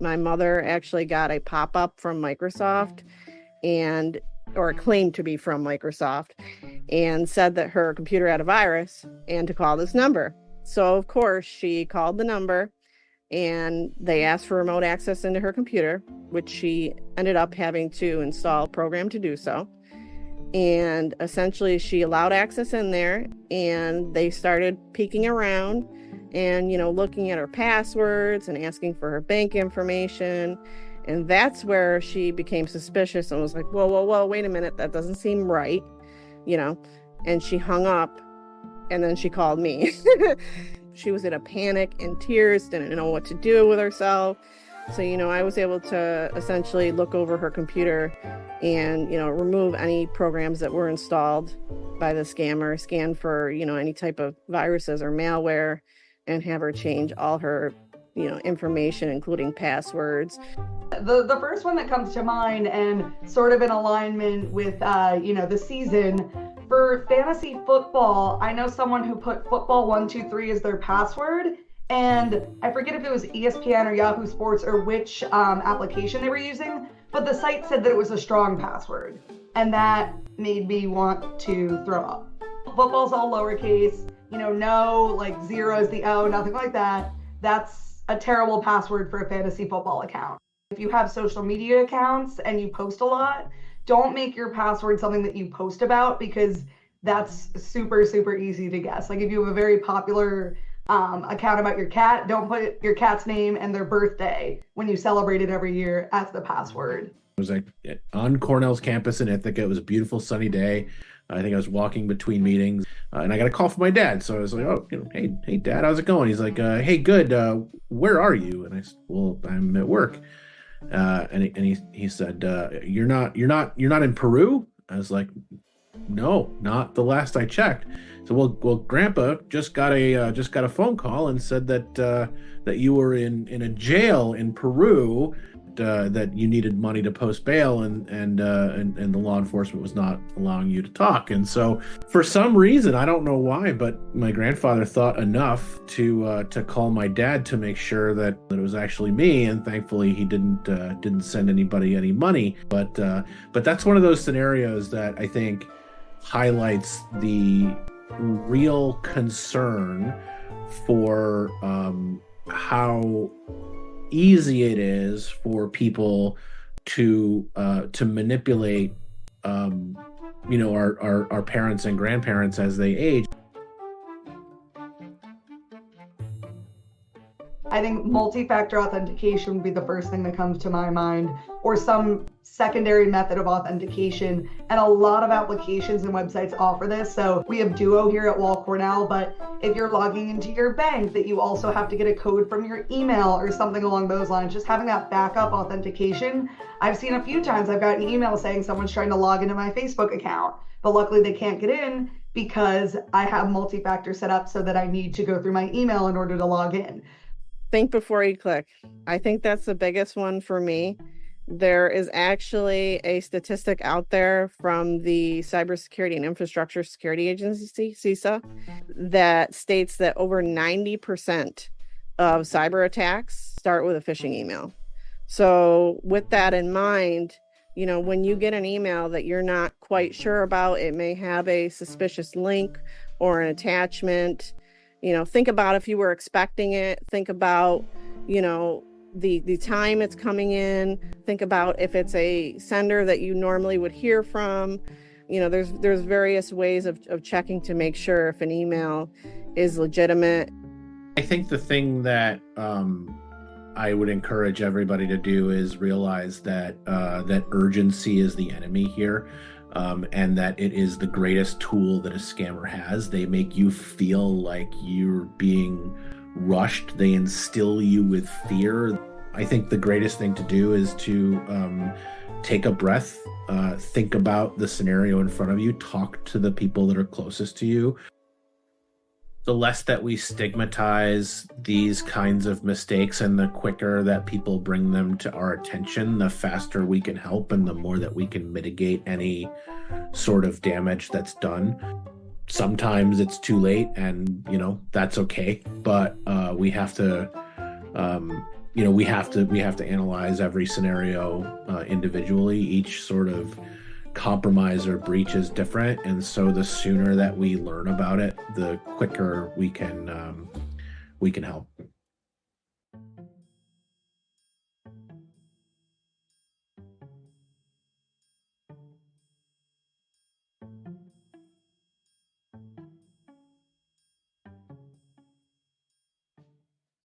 My mother actually got a pop-up from Microsoft or claimed to be from Microsoft, and said that her computer had a virus and to call this number. So of course she called the number and they asked for remote access into her computer, which she ended up having to install a program to do so. And essentially she allowed access in there, and they started peeking around and, looking at her passwords and asking for her bank information. And that's where she became suspicious and was like, whoa, wait a minute, that doesn't seem right, and she hung up, and then she called me. She was in a panic and tears, didn't know what to do with herself. So, I was able to essentially look over her computer and, remove any programs that were installed by the scammer, scan for, any type of viruses or malware, and have her change all her, information, including passwords. The first one that comes to mind, and sort of in alignment with, the season, for fantasy football, I know someone who put football123 as their password. And I forget if it was ESPN or Yahoo Sports or which application they were using, but the site said that it was a strong password. And that made me want to throw up. Football's all lowercase, no like zeros, the O, nothing like that. That's a terrible password for a fantasy football account. If you have social media accounts and you post a lot, don't make your password something that you post about, because that's super, super easy to guess. Like if you have a very popular account about your cat, don't put your cat's name and their birthday when you celebrate it every year as the password. It was like on Cornell's campus in Ithaca. It was a beautiful sunny day. I think I was walking between meetings, and I got a call from my dad. So I was like, "Oh, hey, Dad, how's it going?" He's like, "Hey, good. Where are you?" And I said, "Well, I'm at work." And he said, "You're not in Peru?" I was like, "No, not the last I checked." So well, Grandpa just got a phone call and said that you were in a jail in Peru, that you needed money to post bail, and the law enforcement was not allowing you to talk. And so for some reason, I don't know why, but my grandfather thought enough to call my dad to make sure that it was actually me. And thankfully he didn't send anybody any money. But that's one of those scenarios that I think highlights the real concern for how easy it is for people to manipulate our parents and grandparents as they age. I think multi-factor authentication would be the first thing that comes to my mind, or some secondary method of authentication. And a lot of applications and websites offer this. So we have Duo here at Wall Cornell, but if you're logging into your bank, that you also have to get a code from your email or something along those lines, just having that backup authentication. I've seen a few times I've gotten emails saying someone's trying to log into my Facebook account, but luckily they can't get in because I have multi-factor set up so that I need to go through my email in order to log in. Think before you click. I think that's the biggest one for me. There is actually a statistic out there from the Cybersecurity and Infrastructure Security Agency, CISA, that states that over 90% of cyber attacks start with a phishing email. So with that in mind, when you get an email that you're not quite sure about, it may have a suspicious link or an attachment. Think about if you were expecting it. Think about, the time it's coming in. Think about if it's a sender that you normally would hear from. There's various ways of checking to make sure if an email is legitimate. I think the thing that I would encourage everybody to do is realize that urgency is the enemy here. And that it is the greatest tool that a scammer has. They make you feel like you're being rushed. They instill you with fear. I think the greatest thing to do is to take a breath, think about the scenario in front of you, talk to the people that are closest to you. The less that we stigmatize these kinds of mistakes and the quicker that people bring them to our attention, the faster we can help and the more that we can mitigate any sort of damage that's done. Sometimes it's too late and, that's okay. But we have to we have to analyze every scenario individually. Each sort of compromise or breach is different, and so the sooner that we learn about it, the quicker we can help.